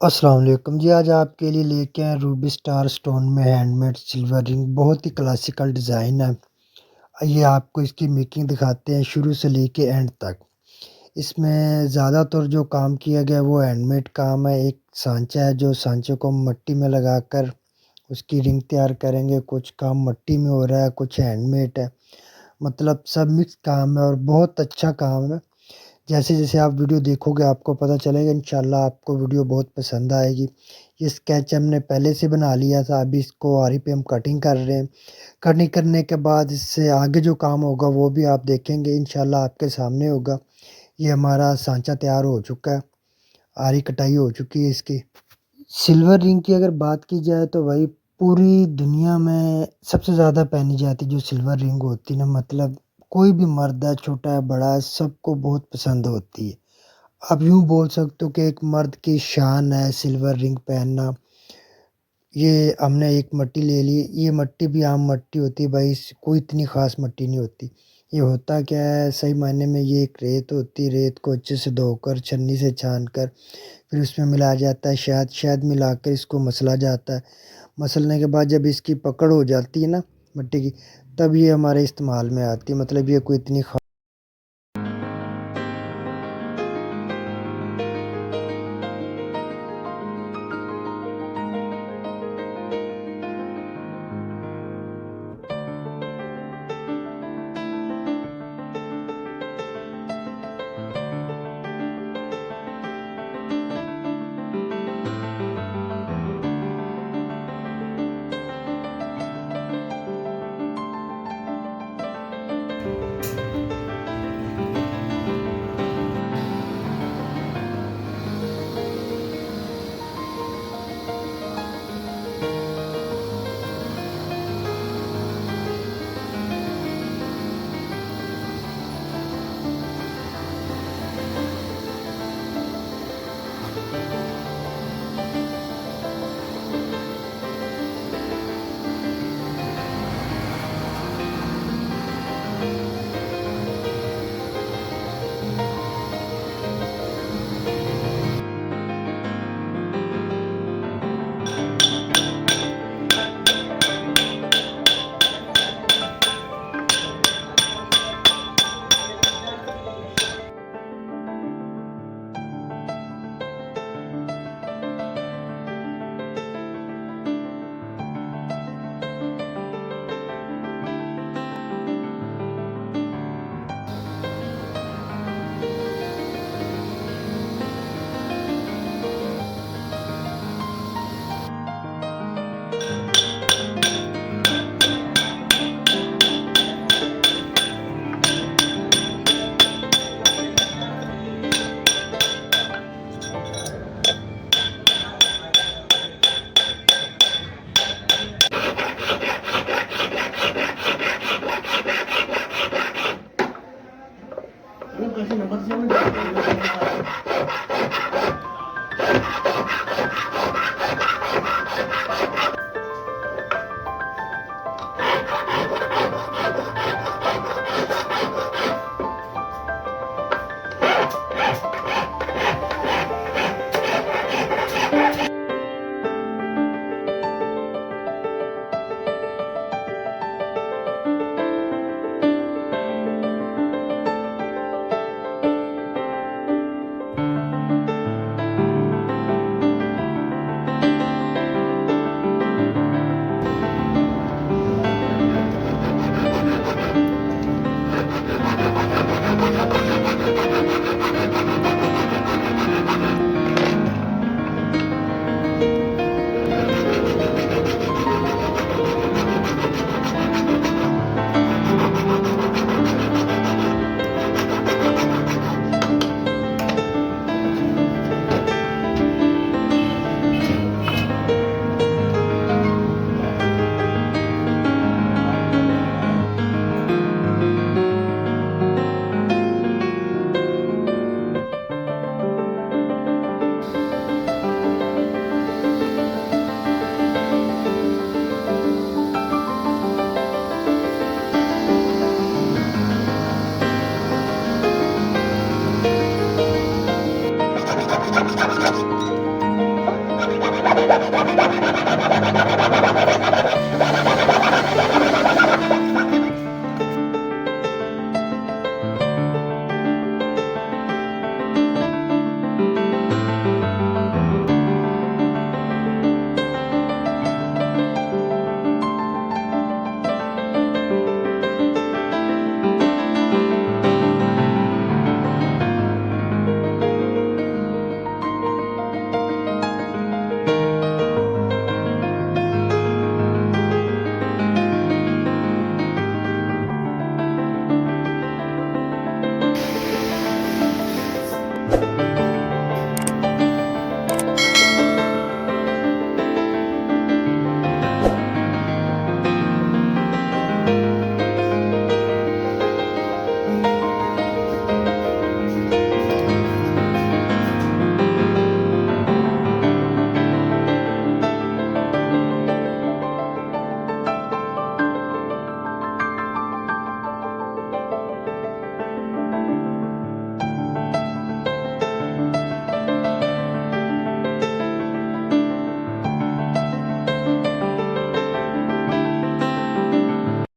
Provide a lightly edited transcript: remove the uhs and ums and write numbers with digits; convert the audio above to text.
अस्सलाम वालेकुम जी, आज आपके लिए लेके आए रूबी स्टार स्टोन में हैंडमेड सिल्वर रिंग। बहुत ही क्लासिकल डिज़ाइन है। ये आपको इसकी मेकिंग दिखाते हैं शुरू से लेके एंड तक। इसमें ज़्यादातर जो काम किया गया है वो हैंडमेड काम है। एक सांचा है, जो सांचे को हम मिट्टी में लगाकर उसकी रिंग तैयार करेंगे। कुछ काम मिट्टी में हो रहा है, कुछ हैंडमेड है। मतलब सब मिक्स काम है और बहुत अच्छा काम है। जैसे-जैसे आप वीडियो देखोगे आपको पता चलेगा, इंशाल्लाह आपको वीडियो बहुत पसंद आएगी। ये स्केच हमने पहले से बना लिया था, अभी इसको आरी पे हम कटिंग कर रहे हैं। कटिंग करने के बाद इससे आगे जो काम होगा वो भी आप देखेंगे, इंशाल्लाह आपके सामने होगा। ये हमारा सांचा तैयार हो चुका है, आरी कटाई हो चुकी है इसकी। सिल्वर रिंग की अगर बात की जाए तो भाई पूरी दुनिया में सबसे ज़्यादा पहनी जाती जो सिल्वर रिंग होती है ना, मतलब कोई भी मर्द है, छोटा है, बड़ा है, सबको बहुत पसंद होती है। आप यूँ बोल सकते हो कि एक मर्द की शान है सिल्वर रिंग पहनना। ये हमने एक मट्टी ले ली, ये मट्टी भी आम मट्टी होती है भाई, कोई इतनी ख़ास मट्टी नहीं होती। ये होता क्या है, सही मायने में ये एक रेत होती है, रेत को अच्छे से धोकर छन्नी से छान कर फिर उसमें मिलाया जाता है शहद, शहद मिलाकर इसको मसला जाता है। मसलने के बाद जब इसकी पकड़ हो जाती है ना मिट्टी की, तब ये हमारे इस्तेमाल में आती है। मतलब ये कोई इतनी ख़ा